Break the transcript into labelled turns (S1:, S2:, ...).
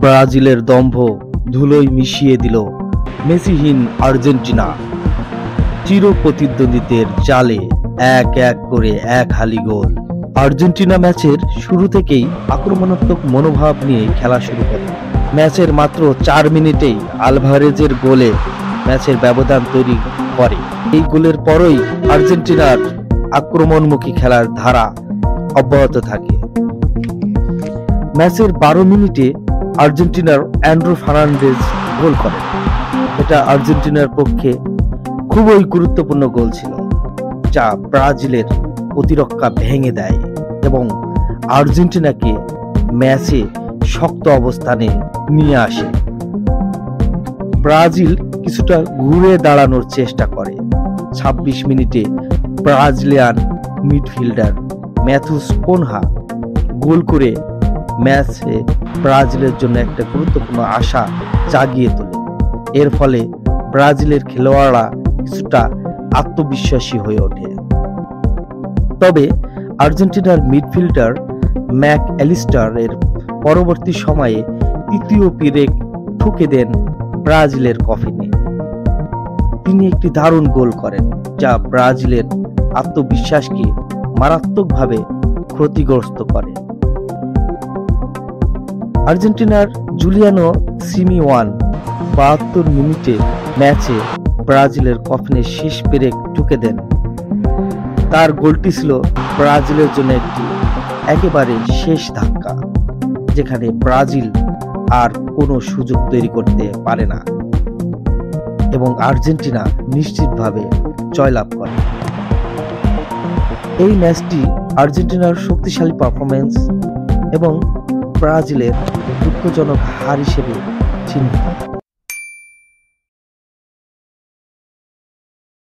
S1: ব্রাজিলের দম্ভ ধুলোয় মিশিয়ে দিল মেসিহীন আর্জেন্টিনা। চির প্রতিদ্বন্দ্বীদের জালে এক এক করে এক হালি গোল। আর্জেন্টিনা ম্যাচের শুরু থেকেই আক্রমণাত্মক মনোভাব নিয়ে খেলা শুরু করে। ম্যাচের মাত্র 4 মিনিটেই আলভারেজের গোলে ম্যাচের ব্যবধান তৈরি করে। এই গোলের পরই আর্জেন্টিনার আক্রমণমুখী খেলার ধারা অব্যাহত থাকে। ম্যাচের 12 মিনিটে আর্জেন্টিনার অ্যান্ড্রু ফার্নান্দেজ গোল করেন। এটা আর্জেন্টিনার পক্ষে খুবই গুরুত্বপূর্ণ গোল ছিল, যা ব্রাজিলের প্রতিরক্ষা ভেঙে দেয় এবং আর্জেন্টিনাকে ম্যাচে শক্ত অবস্থানে নিয়ে আসে। ব্রাজিল কিছুটা ঘুরে দাঁড়ানোর চেষ্টা করে। 26 মিনিটে ব্রাজিলিয়ান মিডফিল্ডার ম্যাথুস কোনহা গোল করে ম্যাচে ব্রাজিলের জন্য একটা গুরুত্বপূর্ণ আশা জাগিয়ে তোলে। এর ফলে ব্রাজিলের খেলোয়াড়রা কিছুটা আত্মবিশ্বাসী হয়ে ওঠে। তবে আর্জেন্টিনার মিডফিল্ডার ম্যাক অ্যালিস্টার এর পরবর্তী সময়ে তৃতীয় পেরেক ঠুকে দেন ব্রাজিলের কফিনে। তিনি একটি দারুণ গোল করেন, যা ব্রাজিলের আত্মবিশ্বাসকে মারাত্মকভাবে ক্ষতিগ্রস্ত করে। আর্জেন্টিনার জুলিয়ানো সিমিওয়ান 72 মিনিটে ম্যাচে ব্রাজিলের কফিনে শেষ পেরেক ঠুকে দেন। তার গোলটি ছিল ব্রাজিলের জন্য একটি একেবারে শেষ ধাক্কা, যেখানে ব্রাজিল আর কোনো সুযোগ তৈরি করতে পারে না এবং আর্জেন্টিনা নিশ্চিতভাবে জয়লাভ করে। এই ম্যাচটি আর্জেন্টিনার শক্তিশালী পারফরম্যান্স এবং ব্রাজিলের দুঃখজনক হার হিসেবে চিহ্নিত।